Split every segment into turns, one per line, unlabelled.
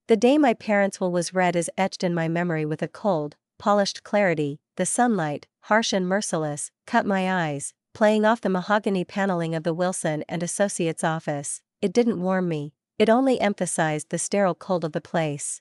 The day my parents' will was red is etched in my memory with a cold, polished clarity. The sunlight, harsh and merciless, cut my eyes, playing off the mahogany paneling of the Wilson and Associates office. It didn't warm me, it only emphasized the sterile cold of the place.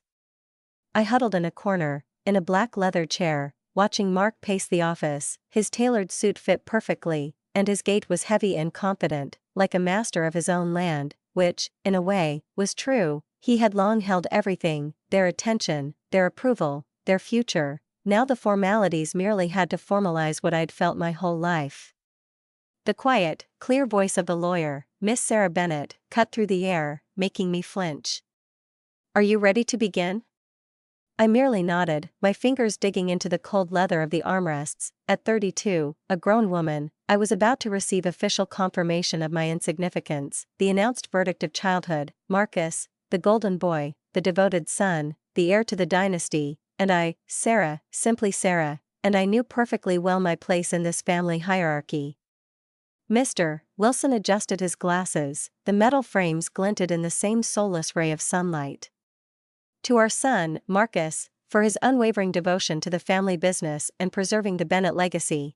I huddled in a corner, in a black leather chair, watching Mark pace the office. His tailored suit fit perfectly, and his gait was heavy and confident, like a master of his own land, which, in a way, was true. He had long held everything, their attention, their approval, their future. Now the formalities merely had to formalize what I'd felt my whole life. The quiet, clear voice of the lawyer, Miss Sarah Bennett, cut through the air, making me flinch. "Are you ready to begin?" I merely nodded, my fingers digging into the cold leather of the armrests. At 32, a grown woman, I was about to receive official confirmation of my insignificance, the announced verdict of childhood: Marcus, the golden boy, the devoted son, the heir to the dynasty, and I, Sarah, simply Sarah, and I knew perfectly well my place in this family hierarchy. Mr. Wilson adjusted his glasses, the metal frames glinted in the same soulless ray of sunlight. "To our son, Marcus, for his unwavering devotion to the family business and preserving the Bennett legacy."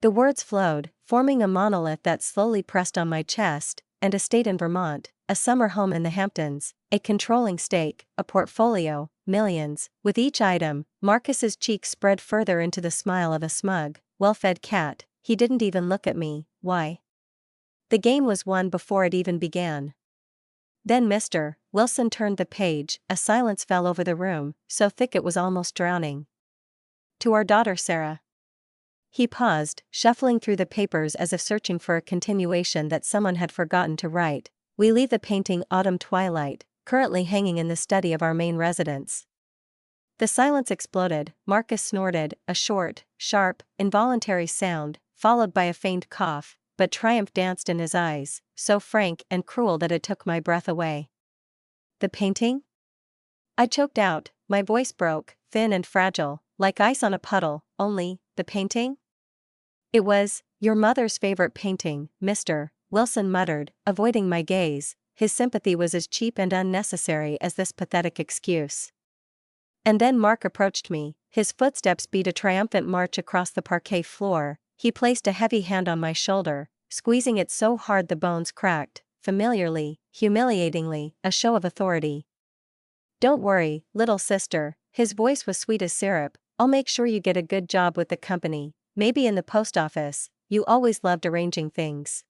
The words flowed, forming a monolith that slowly pressed on my chest: an estate in Vermont, a summer home in the Hamptons, a controlling stake, a portfolio, millions. With each item, Marcus's cheeks spread further into the smile of a smug, well-fed cat. He didn't even look at me. Why? The game was won before it even began. Then Mr. Wilson turned the page. A silence fell over the room, so thick it was almost drowning. "To our daughter Sarah." He paused, shuffling through the papers as if searching for a continuation that someone had forgotten to write. "We leave the painting Autumn Twilight, currently hanging in the study of our main residence." The silence exploded. Marcus snorted, a short, sharp, involuntary sound, followed by a faint cough, but triumph danced in his eyes, so frank and cruel that it took my breath away. "The painting?" I choked out, my voice broke, thin and fragile, like ice on a puddle. "Only, the painting?" "It was your mother's favorite painting," Mr. Wilson muttered, avoiding my gaze. His sympathy was as cheap and unnecessary as this pathetic excuse. And then Mark approached me, his footsteps beat a triumphant march across the parquet floor. He placed a heavy hand on my shoulder, squeezing it so hard the bones cracked, familiarly, humiliatingly, a show of authority. "Don't worry, little sister," his voice was sweet as syrup, "I'll make sure you get a good job with the company, maybe in the post office. You always loved arranging things."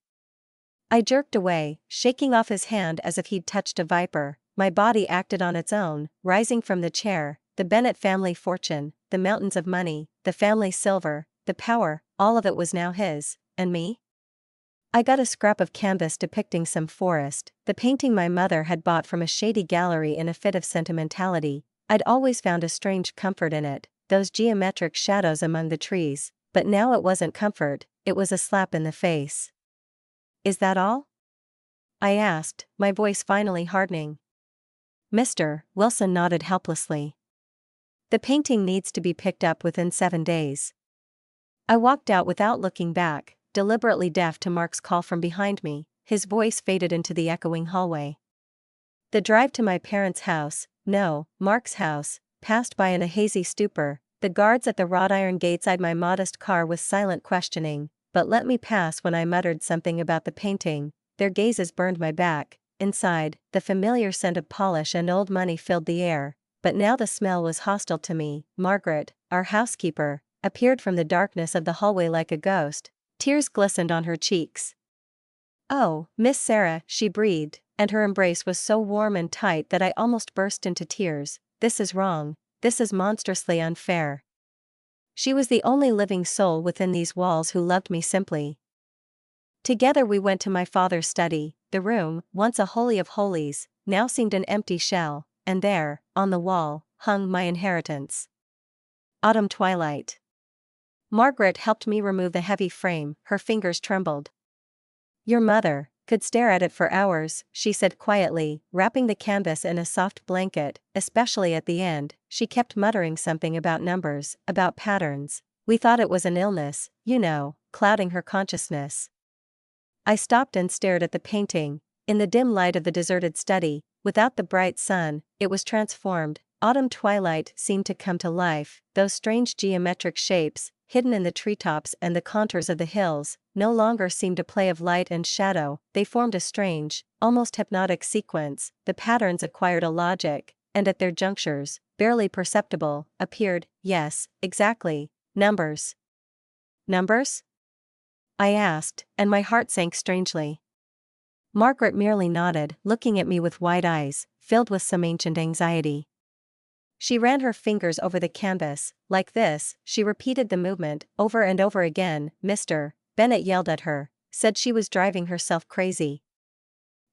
I jerked away, shaking off his hand as if he'd touched a viper. My body acted on its own, rising from the chair. The Bennett family fortune, the mountains of money, the family silver, the power, all of it was now his, and me? I got a scrap of canvas depicting some forest, the painting my mother had bought from a shady gallery in a fit of sentimentality. I'd always found a strange comfort in it, those geometric shadows among the trees, but now it wasn't comfort, it was a slap in the face. "Is that all?" I asked, my voice finally hardening. Mr. Wilson nodded helplessly. "The painting needs to be picked up within 7 days." I walked out without looking back, deliberately deaf to Mark's call from behind me. His voice faded into the echoing hallway. The drive to my parents' house, no, Mark's house, passed by in a hazy stupor. The guards at the wrought iron gates eyed my modest car with silent questioning, but let me pass when I muttered something about the painting. Their gazes burned my back. Inside, the familiar scent of polish and old money filled the air, but now the smell was hostile to me. Margaret, our housekeeper, appeared from the darkness of the hallway like a ghost. Tears glistened on her cheeks. "Oh, Miss Sarah," she breathed, and her embrace was so warm and tight that I almost burst into tears. "This is wrong. This is monstrously unfair." She was the only living soul within these walls who loved me simply. Together we went to my father's study. The room, once a holy of holies, now seemed an empty shell, and there, on the wall, hung my inheritance. Autumn Twilight. Margaret helped me remove the heavy frame, her fingers trembled. "Your mother could stare at it for hours," she said quietly, wrapping the canvas in a soft blanket, especially at the end. She kept muttering something about numbers, about patterns. We thought it was an illness, you know, clouding her consciousness. I stopped and stared at the painting. In the dim light of the deserted study, without the bright sun, it was transformed. Autumn twilight seemed to come to life. Those strange geometric shapes, hidden in the treetops and the contours of the hills, no longer seemed a play of light and shadow. They formed a strange, almost hypnotic sequence. The patterns acquired a logic, and at their junctures, barely perceptible, appeared, yes, exactly, numbers. Numbers? I asked, and my heart sank strangely. Margaret merely nodded, looking at me with wide eyes, filled with some ancient anxiety. She ran her fingers over the canvas. Like this, she repeated the movement, over and over again. Mr. Bennett yelled at her, said she was driving herself crazy.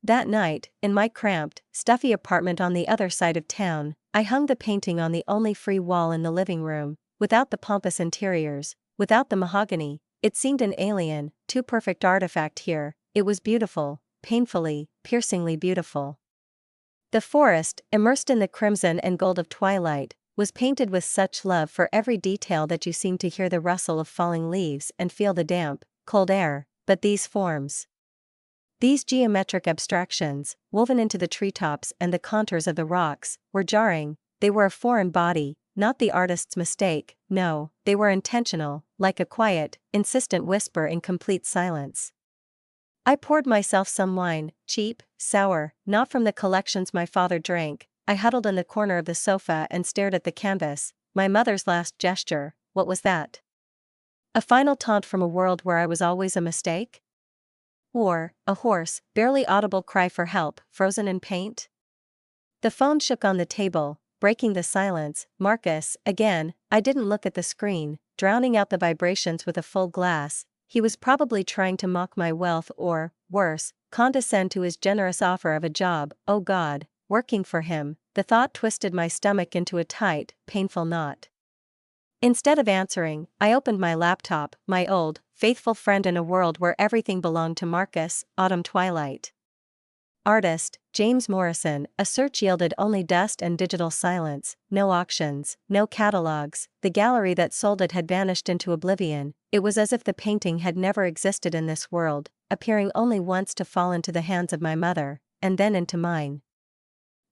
That night, in my cramped, stuffy apartment on the other side of town, I hung the painting on the only free wall in the living room. Without the pompous interiors, without the mahogany, it seemed an alien, too perfect artifact here. It was beautiful, painfully, piercingly beautiful. The forest, immersed in the crimson and gold of twilight, was painted with such love for every detail that you seemed to hear the rustle of falling leaves and feel the damp, cold air. But these forms, these geometric abstractions, woven into the treetops and the contours of the rocks, were jarring. They were a foreign body, not the artist's mistake. No, they were intentional, like a quiet, insistent whisper in complete silence. I poured myself some wine, cheap, sour, not from the collections my father drank. I huddled in the corner of the sofa and stared at the canvas. My mother's last gesture, what was that? A final taunt from a world where I was always a mistake? Or a hoarse, barely audible cry for help, frozen in paint? The phone shook on the table, breaking the silence. Marcus, again. I didn't look at the screen, drowning out the vibrations with a full glass. He was probably trying to mock my wealth or, worse, condescend to his generous offer of a job. Oh God, working for him. The thought twisted my stomach into a tight, painful knot. Instead of answering, I opened my laptop, my old, faithful friend in a world where everything belonged to Marcus. Autumn twilight. Artist, James Morrison. A search yielded only dust and digital silence. No auctions, no catalogs. The gallery that sold it had vanished into oblivion. It was as if the painting had never existed in this world, appearing only once to fall into the hands of my mother, and then into mine.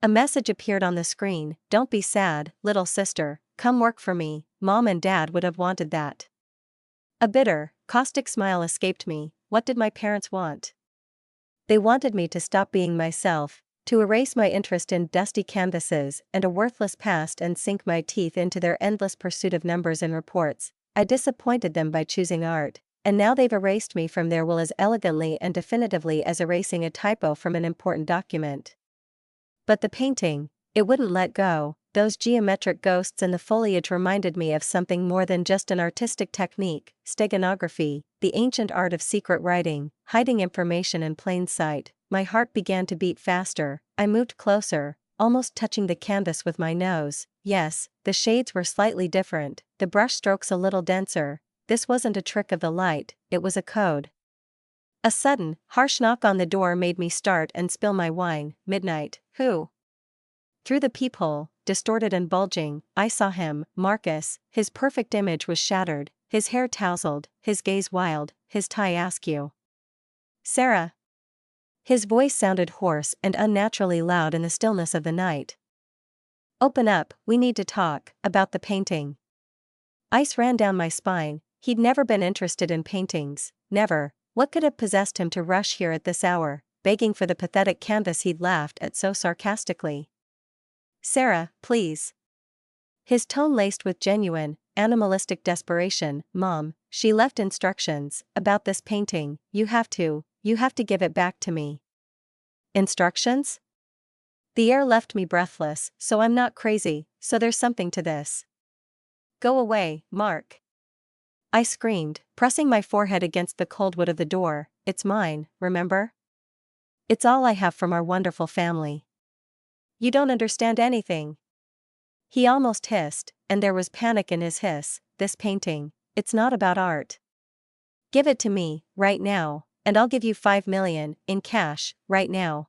A message appeared on the screen. Don't be sad, little sister, come work for me. Mom and Dad would have wanted that. A bitter, caustic smile escaped me. What did my parents want? They wanted me to stop being myself, to erase my interest in dusty canvases and a worthless past and sink my teeth into their endless pursuit of numbers and reports. I disappointed them by choosing art, and now they've erased me from their will as elegantly and definitively as erasing a typo from an important document. But the painting, it wouldn't let go. Those geometric ghosts in the foliage reminded me of something more than just an artistic technique, steganography, the ancient art of secret writing, hiding information in plain sight. My heart began to beat faster. I moved closer, almost touching the canvas with my nose. Yes, the shades were slightly different, the brush strokes a little denser. This wasn't a trick of the light, it was a code. A sudden, harsh knock on the door made me start and spill my wine. Midnight. Who? Through the peephole, distorted and bulging, I saw him, Marcus. His perfect image was shattered, his hair tousled, his gaze wild, his tie askew. Sarah. His voice sounded hoarse and unnaturally loud in the stillness of the night. Open up, we need to talk about the painting. Ice ran down my spine. He'd never been interested in paintings, never. What could have possessed him to rush here at this hour, begging for the pathetic canvas he'd laughed at so sarcastically? Sarah, please. His tone laced with genuine, animalistic desperation. Mom, she left instructions about this painting. You have to give it back to me. Instructions? The air left me breathless. So I'm not crazy, so there's something to this. Go away, Mark. I screamed, pressing my forehead against the cold wood of the door. It's mine, remember? It's all I have from our wonderful family. You don't understand anything. He almost hissed, and there was panic in his hiss. This painting, it's not about art. Give it to me, right now, and I'll give you 5 million, in cash, right now.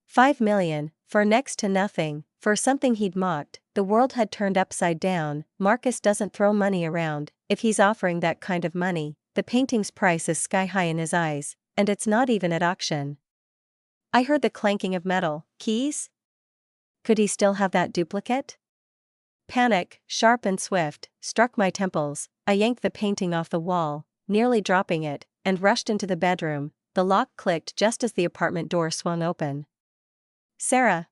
5 million, for next to nothing, for something he'd mocked. The world had turned upside down. Marcus doesn't throw money around. If he's offering that kind of money, the painting's price is sky high in his eyes, and it's not even at auction. I heard the clanking of metal. Keys? Could he still have that duplicate? Panic, sharp and swift, struck my temples. I yanked the painting off the wall, nearly dropping it, and rushed into the bedroom. The lock clicked just as the apartment door swung open. Sarah!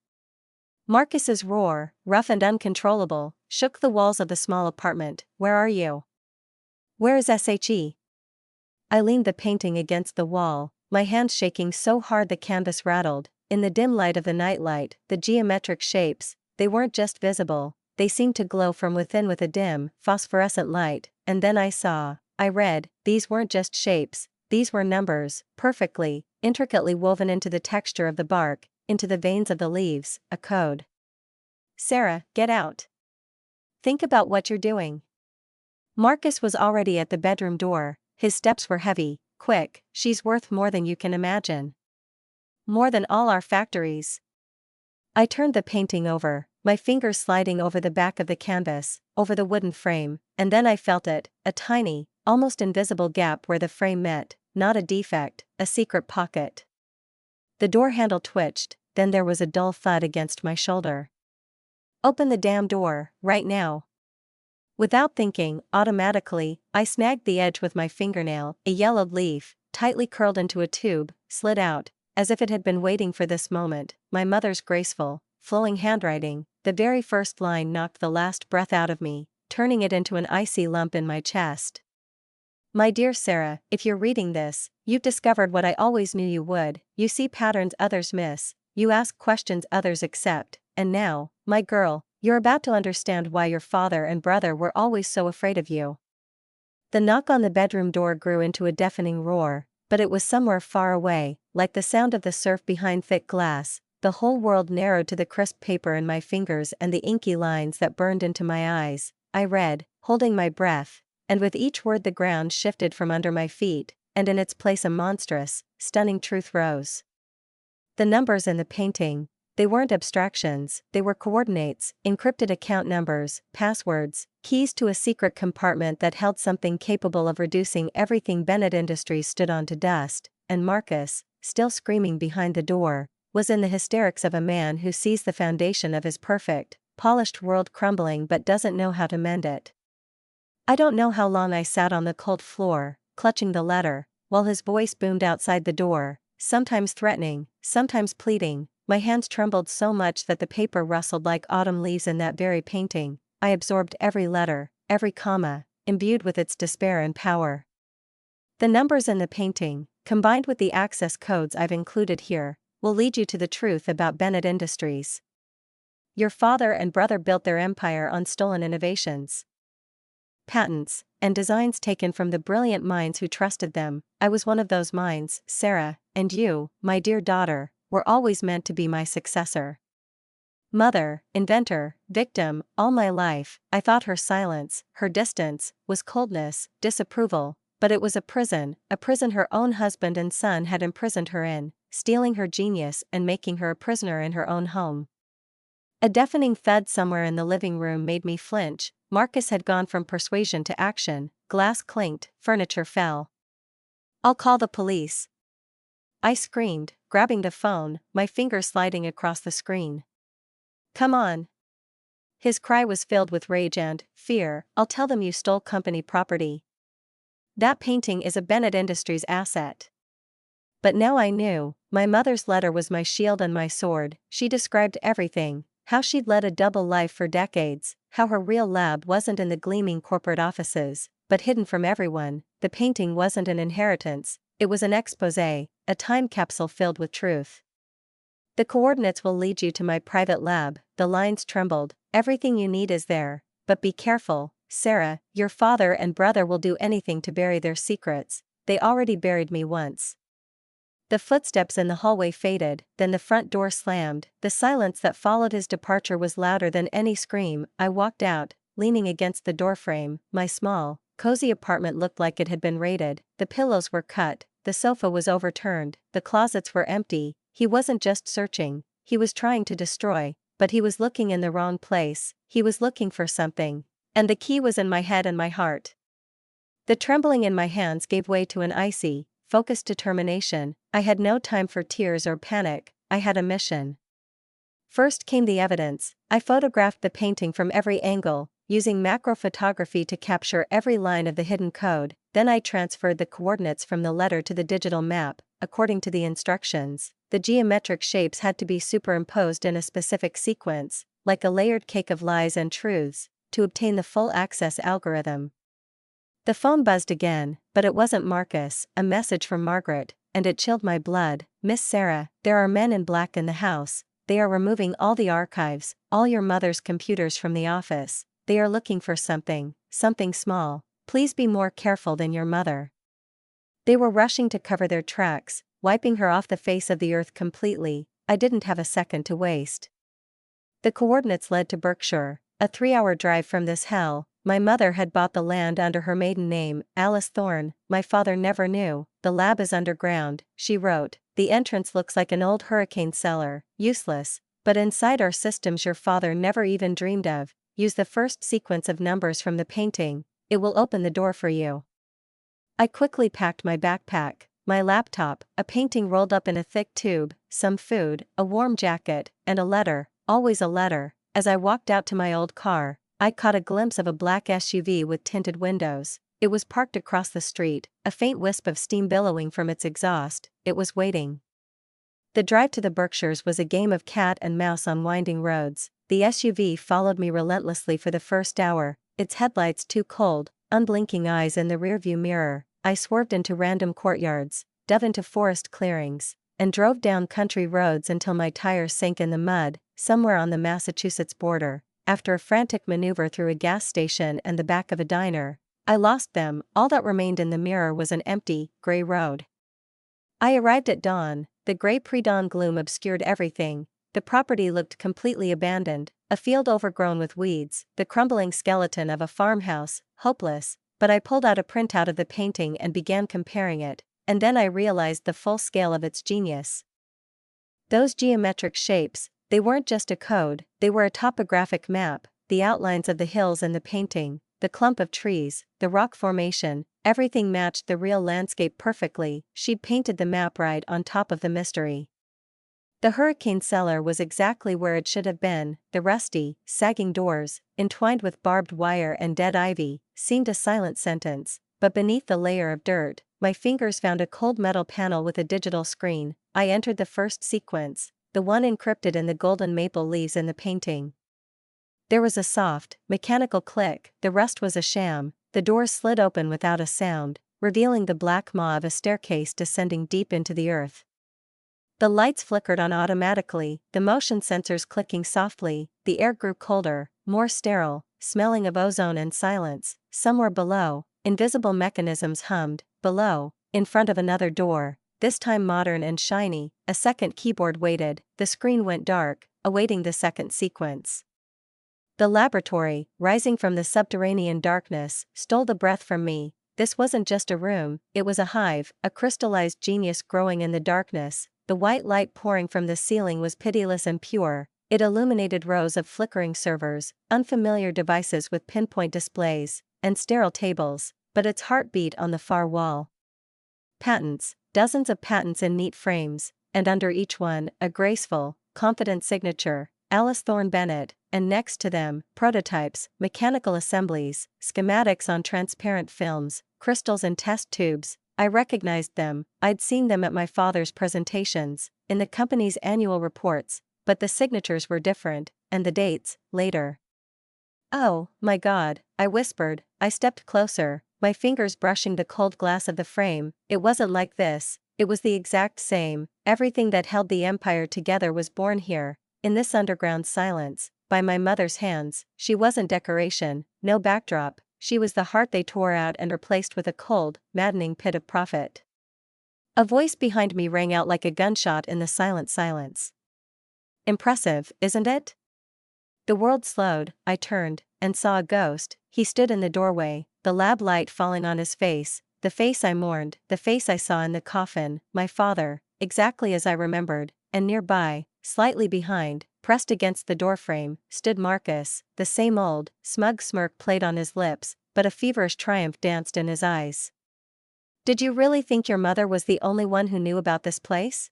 Marcus's roar, rough and uncontrollable, shook the walls of the small apartment. Where are you? Where is SHE? I leaned the painting against the wall, my hands shaking so hard the canvas rattled. In the dim light of the nightlight, the geometric shapes, they weren't just visible, they seemed to glow from within with a dim, phosphorescent light. And then I read, these weren't just shapes, these were numbers, perfectly, intricately woven into the texture of the bark, into the veins of the leaves, a code. Sarah, get out. Think about what you're doing. Marcus was already at the bedroom door, his steps were heavy. Quick, she's worth more than you can imagine. More than all our factories. I turned the painting over, my fingers sliding over the back of the canvas, over the wooden frame, and then I felt it, a tiny, almost invisible gap where the frame met, not a defect, a secret pocket. The door handle twitched, then there was a dull thud against my shoulder. Open the damn door, right now. Without thinking, automatically, I snagged the edge with my fingernail. A yellowed leaf, tightly curled into a tube, slid out, as if it had been waiting for this moment. My mother's graceful, flowing handwriting, the very first line knocked the last breath out of me, turning it into an icy lump in my chest. My dear Sarah, if you're reading this, you've discovered what I always knew you would. You see patterns others miss, you ask questions others accept, and now, my girl, you're about to understand why your father and brother were always so afraid of you. The knock on the bedroom door grew into a deafening roar, but it was somewhere far away, like the sound of the surf behind thick glass. The whole world narrowed to the crisp paper in my fingers and the inky lines that burned into my eyes. I read, holding my breath, and with each word the ground shifted from under my feet, and in its place a monstrous, stunning truth rose. The numbers in the painting, they weren't abstractions, they were coordinates, encrypted account numbers, passwords, keys to a secret compartment that held something capable of reducing everything Bennett Industries stood on to dust. And Marcus, still screaming behind the door, was in the hysterics of a man who sees the foundation of his perfect, polished world crumbling but doesn't know how to mend it. I don't know how long I sat on the cold floor, clutching the letter, while his voice boomed outside the door, sometimes threatening, sometimes pleading. My hands trembled so much that the paper rustled like autumn leaves in that very painting. I absorbed every letter, every comma, imbued with its despair and power. The numbers in the painting, combined with the access codes I've included here, will lead you to the truth about Bennett Industries. Your father and brother built their empire on stolen innovations, patents, and designs taken from the brilliant minds who trusted them. I was one of those minds, Sarah, and you, my dear daughter, were always meant to be my successor. Mother, inventor, victim, all my life, I thought her silence, her distance, was coldness, disapproval, but it was a prison her own husband and son had imprisoned her in, stealing her genius and making her a prisoner in her own home. A deafening thud somewhere in the living room made me flinch. Marcus had gone from persuasion to action, glass clinked, furniture fell. I'll call the police, I screamed, grabbing the phone, my fingers sliding across the screen. Come on. His cry was filled with rage and fear. I'll tell them you stole company property. That painting is a Bennett Industries asset. But now I knew, my mother's letter was my shield and my sword. She described everything, how she'd led a double life for decades, how her real lab wasn't in the gleaming corporate offices, but hidden from everyone. The painting wasn't an inheritance, it was an exposé, a time capsule filled with truth. The coordinates will lead you to my private lab, the lines trembled. Everything you need is there, but be careful, Sarah, your father and brother will do anything to bury their secrets. They already buried me once. The footsteps in the hallway faded, then the front door slammed. The silence that followed his departure was louder than any scream. I walked out, leaning against the doorframe. My small, cozy apartment looked like it had been raided. The pillows were cut, the sofa was overturned, the closets were empty. He wasn't just searching, he was trying to destroy, but he was looking in the wrong place. He was looking for something, and the key was in my head and my heart. The trembling in my hands gave way to an icy, focused determination. I had no time for tears or panic, I had a mission. First came the evidence. I photographed the painting from every angle, using macro photography to capture every line of the hidden code. Then I transferred the coordinates from the letter to the digital map, according to the instructions. The geometric shapes had to be superimposed in a specific sequence, like a layered cake of lies and truths, to obtain the full access algorithm. The phone buzzed again, but it wasn't Marcus, a message from Margaret, and it chilled my blood. Miss Sarah, there are men in black in the house. They are removing all the archives, all your mother's computers from the office. They are looking for something small. Please be more careful than your mother. They were rushing to cover their tracks, wiping her off the face of the earth completely. I didn't have a second to waste. The coordinates led to Berkshire, a 3-hour drive from this hell. My mother had bought the land under her maiden name, Alice Thorne. My father never knew. The lab is underground, she wrote. The entrance looks like an old hurricane cellar, useless, but inside are systems your father never even dreamed of. Use the first sequence of numbers from the painting, it will open the door for you. I quickly packed my backpack, my laptop, a painting rolled up in a thick tube, some food, a warm jacket, and a letter, always a letter. As I walked out to my old car, I caught a glimpse of a black SUV with tinted windows. It was parked across the street, a faint wisp of steam billowing from its exhaust. It was waiting. The drive to the Berkshires was a game of cat and mouse on winding roads. The SUV followed me relentlessly for the first hour, its headlights too cold, unblinking eyes in the rearview mirror. I swerved into random courtyards, dove into forest clearings, and drove down country roads until my tires sank in the mud, somewhere on the Massachusetts border. After a frantic maneuver through a gas station and the back of a diner, I lost them. All that remained in the mirror was an empty, gray road. I arrived at dawn. The gray pre-dawn gloom obscured everything. The property looked completely abandoned, a field overgrown with weeds, the crumbling skeleton of a farmhouse, hopeless. But I pulled out a printout of the painting and began comparing it, and then I realized the full scale of its genius. Those geometric shapes, they weren't just a code, they were a topographic map. The outlines of the hills in the painting, the clump of trees, the rock formation, everything matched the real landscape perfectly. She'd painted the map right on top of the mystery. The hurricane cellar was exactly where it should have been. The rusty, sagging doors, entwined with barbed wire and dead ivy, seemed a silent sentence, but beneath the layer of dirt, my fingers found a cold metal panel with a digital screen. I entered the first sequence, the one encrypted in the golden maple leaves in the painting. There was a soft, mechanical click. The rest was a sham. The doors slid open without a sound, revealing the black maw of a staircase descending deep into the earth. The lights flickered on automatically, the motion sensors clicking softly. The air grew colder, more sterile, smelling of ozone and silence. Somewhere below, invisible mechanisms hummed. Below, in front of another door, this time modern and shiny, a second keyboard waited. The screen went dark, awaiting the second sequence. The laboratory, rising from the subterranean darkness, stole the breath from me. This wasn't just a room, it was a hive, a crystallized genius growing in the darkness. The white light pouring from the ceiling was pitiless and pure. It illuminated rows of flickering servers, unfamiliar devices with pinpoint displays, and sterile tables, but its heart beat on the far wall. Patents, dozens of patents in neat frames, and under each one, a graceful, confident signature, Alice Thorne Bennett, and next to them, prototypes, mechanical assemblies, schematics on transparent films, crystals and test tubes. I recognized them. I'd seen them at my father's presentations, in the company's annual reports, but the signatures were different, and the dates, later. Oh, my God, I whispered. I stepped closer, my fingers brushing the cold glass of the frame. It wasn't like this, it was the exact same. Everything that held the empire together was born here, in this underground silence, by my mother's hands. She wasn't decoration, no backdrop. She was the heart they tore out and replaced with a cold, maddening pit of profit. A voice behind me rang out like a gunshot in the silent silence. Impressive, isn't it? The world slowed. I turned, and saw a ghost. He stood in the doorway, the lab light falling on his face, the face I mourned, the face I saw in the coffin, my father, exactly as I remembered, and nearby, slightly behind, pressed against the doorframe, stood Marcus. The same old, smug smirk played on his lips, but a feverish triumph danced in his eyes. Did you really think your mother was the only one who knew about this place?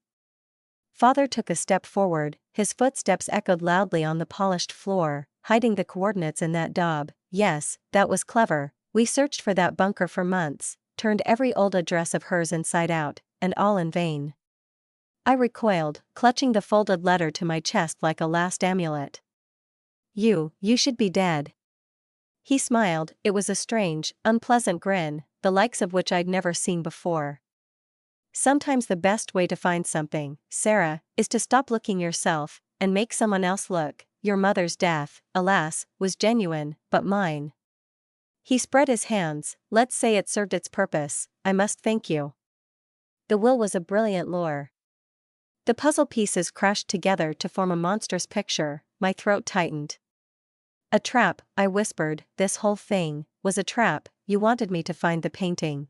Father took a step forward, his footsteps echoed loudly on the polished floor, hiding the coordinates in that daub. Yes, that was clever. We searched for that bunker for months, turned every old address of hers inside out, and all in vain. I recoiled, clutching the folded letter to my chest like a last amulet. You should be dead. He smiled. It was a strange, unpleasant grin, the likes of which I'd never seen before. Sometimes the best way to find something, Sarah, is to stop looking yourself, and make someone else look. Your mother's death, alas, was genuine, but mine. He spread his hands. Let's say it served its purpose. I must thank you. The will was a brilliant lure. The puzzle pieces crashed together to form a monstrous picture. My throat tightened. A trap, I whispered. This whole thing was a trap. You wanted me to find the painting.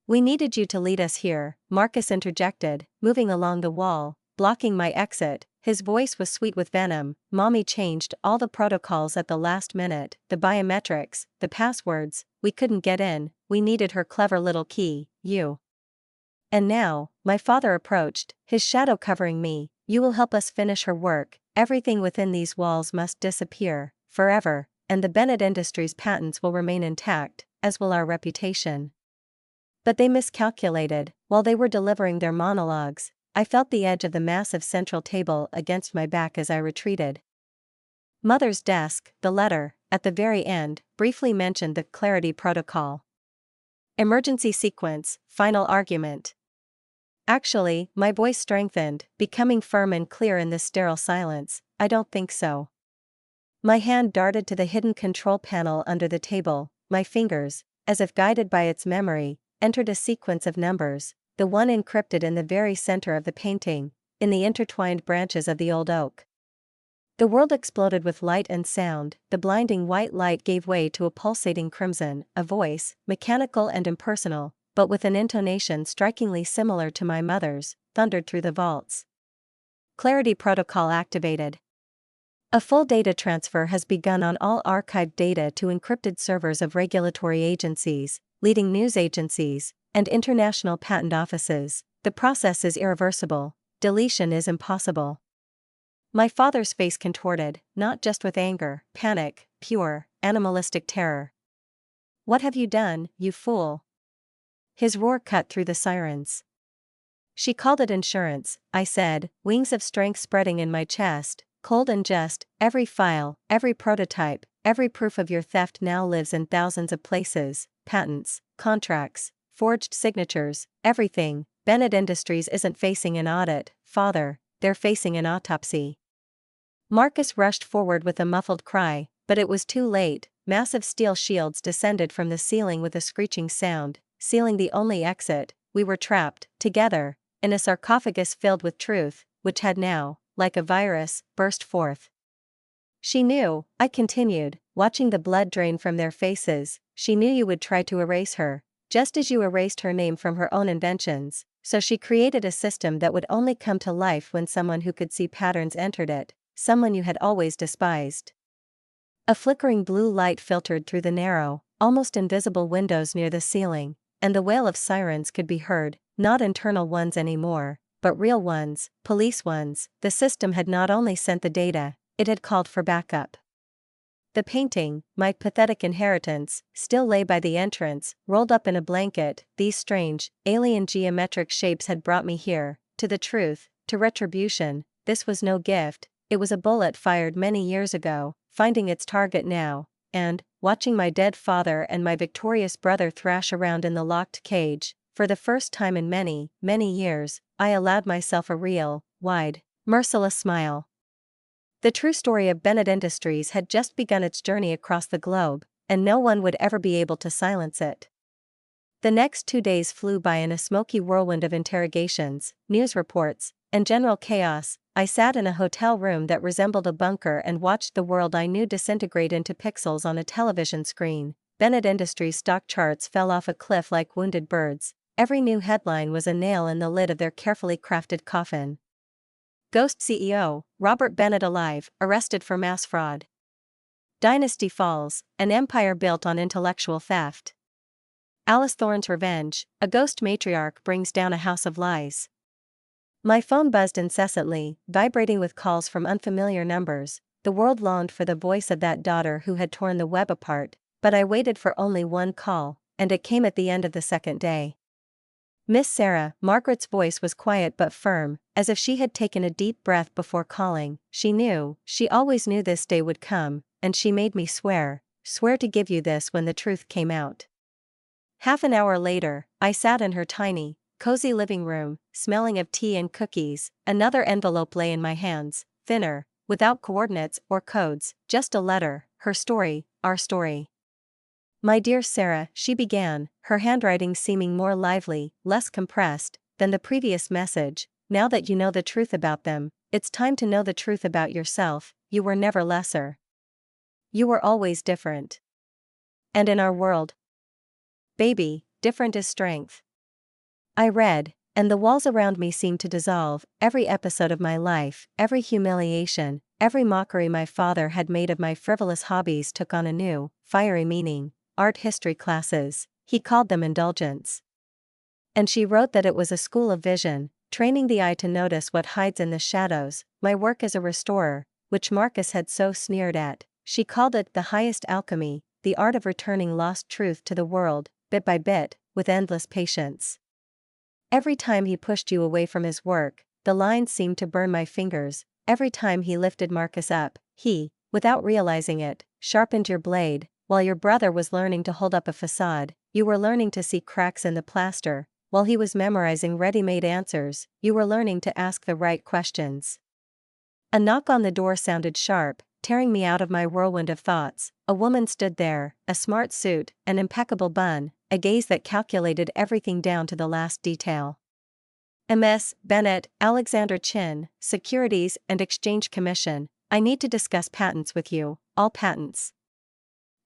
We needed you to lead us here, Marcus interjected, moving along the wall, blocking my exit. His voice was sweet with venom. Mommy changed all the protocols at the last minute, the biometrics, the passwords. We couldn't get in. We needed her clever little key, you. And now, my father approached, his shadow covering me. You will help us finish her work. Everything within these walls must disappear, forever, and the Bennett Industries patents will remain intact, as will our reputation. But they miscalculated. While they were delivering their monologues, I felt the edge of the massive central table against my back as I retreated. Mother's desk, the letter, at the very end, briefly mentioned the Clarity Protocol. Emergency sequence, final argument. Actually, my voice strengthened, becoming firm and clear in this sterile silence. I don't think so. My hand darted to the hidden control panel under the table. My fingers, as if guided by its memory, entered a sequence of numbers, the one encrypted in the very center of the painting, in the intertwined branches of the old oak. The world exploded with light and sound. The blinding white light gave way to a pulsating crimson. A voice, mechanical and impersonal, but with an intonation strikingly similar to my mother's, thundered through the vaults. Clarity Protocol activated. A full data transfer has begun on all archived data to encrypted servers of regulatory agencies, leading news agencies, and international patent offices. The process is irreversible. Deletion is impossible. My father's face contorted, not just with anger, panic, pure, animalistic terror. What have you done, you fool? His roar cut through the sirens. She called it insurance, I said, wings of strength spreading in my chest, cold and just. Every file, every prototype, every proof of your theft now lives in thousands of places, patents, contracts, forged signatures, everything. Bennett Industries isn't facing an audit, father, they're facing an autopsy. Marcus rushed forward with a muffled cry, but it was too late. Massive steel shields descended from the ceiling with a screeching sound, sealing the only exit. We were trapped, together, in a sarcophagus filled with truth, which had now, like a virus, burst forth. She knew, I continued, watching the blood drain from their faces, she knew you would try to erase her, just as you erased her name from her own inventions, so she created a system that would only come to life when someone who could see patterns entered it, someone you had always despised. A flickering blue light filtered through the narrow, almost invisible windows near the ceiling, and the wail of sirens could be heard, not internal ones anymore, but real ones, police ones. The system had not only sent the data, it had called for backup. The painting, my pathetic inheritance, still lay by the entrance, rolled up in a blanket. These strange, alien geometric shapes had brought me here, to the truth, to retribution. This was no gift, it was a bullet fired many years ago, finding its target now, and, watching my dead father and my victorious brother thrash around in the locked cage, for the first time in many, many years, I allowed myself a real, wide, merciless smile. The true story of Bennett Industries had just begun its journey across the globe, and no one would ever be able to silence it. The next 2 days flew by in a smoky whirlwind of interrogations, news reports, and general chaos. I sat in a hotel room that resembled a bunker and watched the world I knew disintegrate into pixels on a television screen. Bennett Industries stock charts fell off a cliff like wounded birds. Every new headline was a nail in the lid of their carefully crafted coffin. Ghost CEO, Robert Bennett alive, arrested for mass fraud. Dynasty falls, an empire built on intellectual theft. Alice Thorne's Revenge, a ghost matriarch brings down a house of lies. My phone buzzed incessantly, vibrating with calls from unfamiliar numbers. The world longed for the voice of that daughter who had torn the web apart, but I waited for only one call, and it came at the end of the second day. Miss Sarah, Margaret's voice was quiet but firm, as if she had taken a deep breath before calling. She always knew this day would come, and she made me swear to give you this when the truth came out. Half an hour later, I sat in her tiny, cozy living room, smelling of tea and cookies. Another envelope lay in my hands, thinner, without coordinates or codes, just a letter, her story, our story. My dear Sarah, she began, her handwriting seeming more lively, less compressed, than the previous message. Now that you know the truth about them, it's time to know the truth about yourself. You were never lesser. You were always different. And in our world, baby, different is strength. I read, and the walls around me seemed to dissolve. Every episode of my life, every humiliation, every mockery my father had made of my frivolous hobbies took on a new, fiery meaning. Art history classes, he called them indulgence. And she wrote that it was a school of vision, training the eye to notice what hides in the shadows. My work as a restorer, which Marcus had so sneered at, she called it the highest alchemy, the art of returning lost truth to the world, bit by bit, with endless patience. Every time he pushed you away from his work, the lines seemed to burn my fingers. Every time he lifted Marcus up, he, without realizing it, sharpened your blade. While your brother was learning to hold up a facade, you were learning to see cracks in the plaster. While he was memorizing ready-made answers, you were learning to ask the right questions. A knock on the door sounded sharp, tearing me out of my whirlwind of thoughts. A woman stood there, a smart suit, an impeccable bun, a gaze that calculated everything down to the last detail. Ms. Bennett, Alexandra Chin, Securities and Exchange Commission, I need to discuss patents with you, all patents.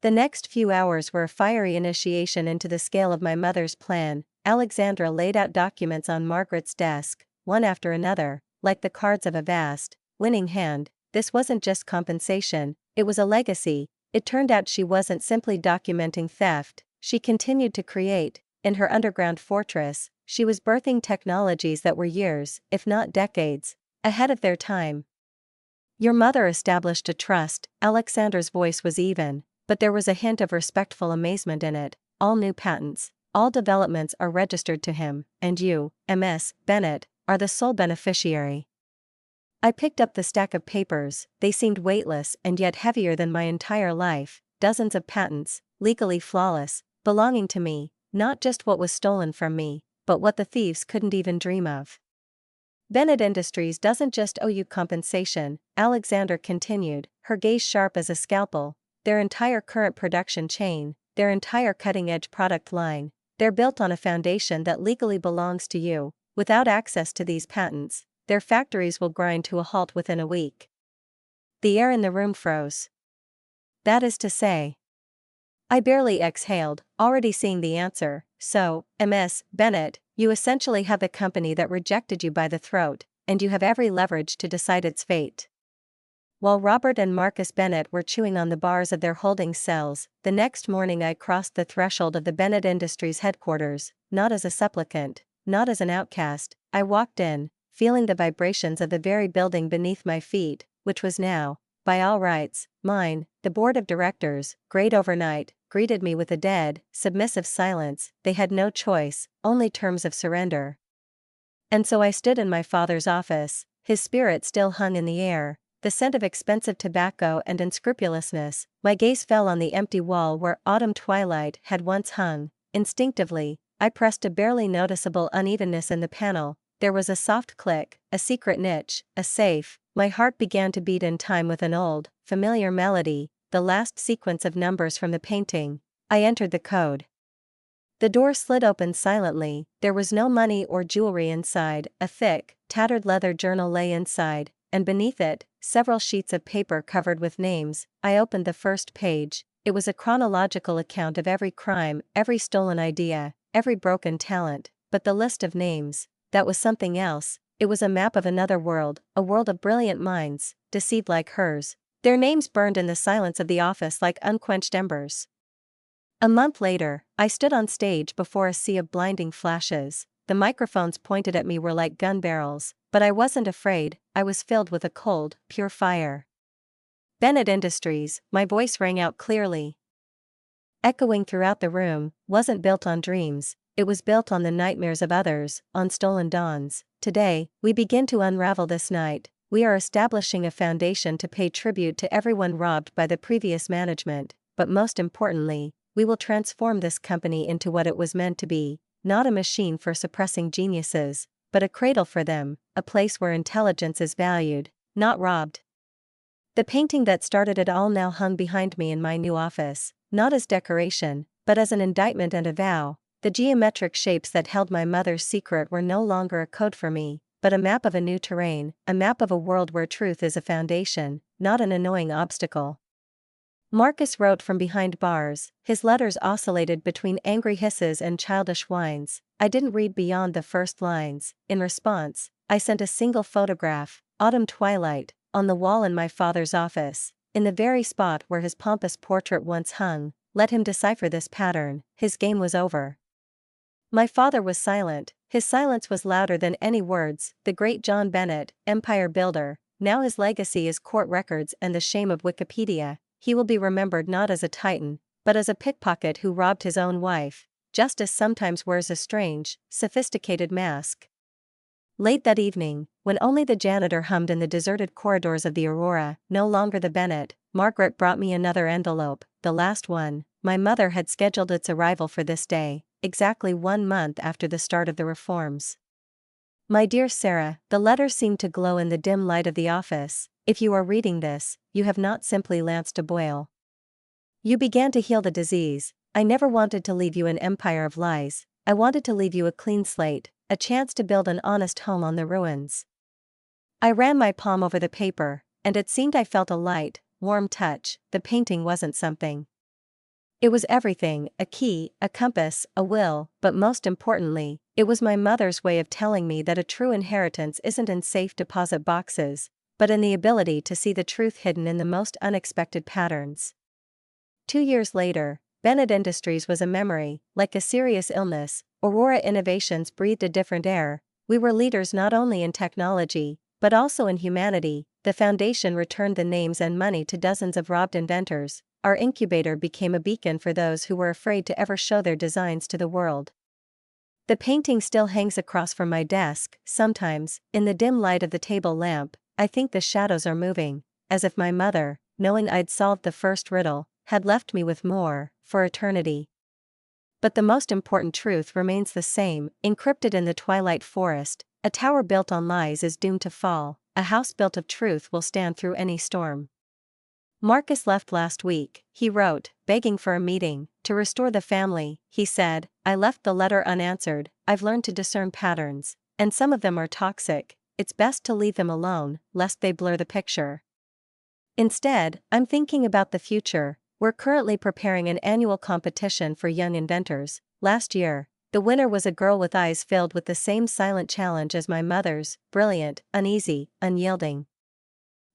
The next few hours were a fiery initiation into the scale of my mother's plan. Alexandra laid out documents on Margaret's desk, one after another, like the cards of a vast, winning hand. This wasn't just compensation, it was a legacy. It turned out she wasn't simply documenting theft, she continued to create. In her underground fortress, she was birthing technologies that were years, if not decades, ahead of their time. Your mother established a trust. Alexandra's voice was even, but there was a hint of respectful amazement in it. All new patents, all developments are registered to him, and you, Ms. Bennett, are the sole beneficiary. I picked up the stack of papers. They seemed weightless and yet heavier than my entire life. Dozens of patents, legally flawless, belonging to me, not just what was stolen from me, but what the thieves couldn't even dream of. Bennett Industries doesn't just owe you compensation, Alexandra continued, her gaze sharp as a scalpel. Their entire current production chain, their entire cutting-edge product line, they're built on a foundation that legally belongs to you. Without access to these patents, their factories will grind to a halt within a week. The air in the room froze. That is to say, I barely exhaled, already seeing the answer. So, Ms. Bennett, you essentially have a company that rejected you by the throat, and you have every leverage to decide its fate. While Robert and Marcus Bennett were chewing on the bars of their holding cells, the next morning I crossed the threshold of the Bennett Industries headquarters, not as a supplicant, not as an outcast. I walked in, feeling the vibrations of the very building beneath my feet, which was now, by all rights, mine. The board of directors, great overnight, greeted me with a dead, submissive silence. They had no choice, only terms of surrender. And so I stood in my father's office, his spirit still hung in the air. The scent of expensive tobacco and unscrupulousness. My gaze fell on the empty wall where autumn twilight had once hung. Instinctively, I pressed a barely noticeable unevenness in the panel. There was a soft click, a secret niche, a safe. My heart began to beat in time with an old, familiar melody, the last sequence of numbers from the painting. I entered the code. The door slid open silently. There was no money or jewelry inside. A thick, tattered leather journal lay inside, and beneath it, several sheets of paper covered with names. I opened the first page. It was a chronological account of every crime, every stolen idea, every broken talent. But the list of names, that was something else. It was a map of another world, a world of brilliant minds, deceived like hers. Their names burned in the silence of the office like unquenched embers. A month later, I stood on stage before a sea of blinding flashes. The microphones pointed at me were like gun barrels, but I wasn't afraid. I was filled with a cold, pure fire. Bennett Industries, my voice rang out clearly, echoing throughout the room, wasn't built on dreams, it was built on the nightmares of others, on stolen dawns. Today, we begin to unravel this night. We are establishing a foundation to pay tribute to everyone robbed by the previous management, but most importantly, we will transform this company into what it was meant to be, not a machine for suppressing geniuses, but a cradle for them, a place where intelligence is valued, not robbed. The painting that started it all now hung behind me in my new office, not as decoration, but as an indictment and a vow. The geometric shapes that held my mother's secret were no longer a code for me, but a map of a new terrain, a map of a world where truth is a foundation, not an annoying obstacle. Marcus wrote from behind bars, his letters oscillated between angry hisses and childish whines. I didn't read beyond the first lines. In response, I sent a single photograph, autumn twilight, on the wall in my father's office, in the very spot where his pompous portrait once hung. Let him decipher this pattern, his game was over. My father was silent, his silence was louder than any words. The great John Bennett, empire builder, now his legacy is court records and the shame of Wikipedia. He will be remembered not as a titan, but as a pickpocket who robbed his own wife. Justice sometimes wears a strange, sophisticated mask. Late that evening, when only the janitor hummed in the deserted corridors of the Aurora, no longer the Bennett, Margaret brought me another envelope, the last one. My mother had scheduled its arrival for this day, exactly 1 month after the start of the reforms. My dear Sarah, the letter seemed to glow in the dim light of the office. If you are reading this, you have not simply lanced a boil. You began to heal the disease. I never wanted to leave you an empire of lies. I wanted to leave you a clean slate, a chance to build an honest home on the ruins. I ran my palm over the paper, and it seemed I felt a light, warm touch. The painting wasn't something. It was everything, a key, a compass, a will, but most importantly, it was my mother's way of telling me that a true inheritance isn't in safe deposit boxes, but in the ability to see the truth hidden in the most unexpected patterns. 2 years later, Bennett Industries was a memory, like a serious illness. Aurora Innovations breathed a different air. We were leaders not only in technology, but also in humanity. The foundation returned the names and money to dozens of robbed inventors. Our incubator became a beacon for those who were afraid to ever show their designs to the world. The painting still hangs across from my desk. Sometimes, in the dim light of the table lamp, I think the shadows are moving, as if my mother, knowing I'd solved the first riddle, had left me with more, for eternity. But the most important truth remains the same, encrypted in the twilight forest: a tower built on lies is doomed to fall, a house built of truth will stand through any storm. Marcus left last week, he wrote, begging for a meeting, to restore the family. He said, I left the letter unanswered. I've learned to discern patterns, and some of them are toxic. It's best to leave them alone, lest they blur the picture. Instead, I'm thinking about the future. We're currently preparing an annual competition for young inventors. Last year, the winner was a girl with eyes filled with the same silent challenge as my mother's: brilliant, uneasy, unyielding.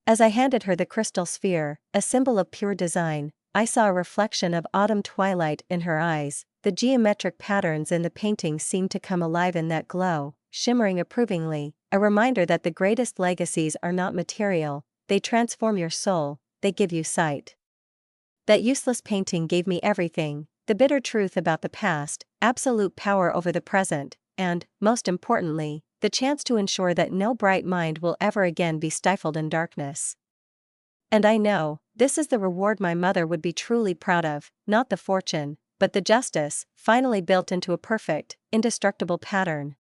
As I handed her the crystal sphere, a symbol of pure design, I saw a reflection of autumn twilight in her eyes. The geometric patterns in the painting seemed to come alive in that glow, shimmering approvingly, a reminder that the greatest legacies are not material, they transform your soul, they give you sight. That useless painting gave me everything: the bitter truth about the past, absolute power over the present, and, most importantly, the chance to ensure that no bright mind will ever again be stifled in darkness. And I know, this is the reward my mother would be truly proud of, not the fortune, but the justice, finally built into a perfect, indestructible pattern.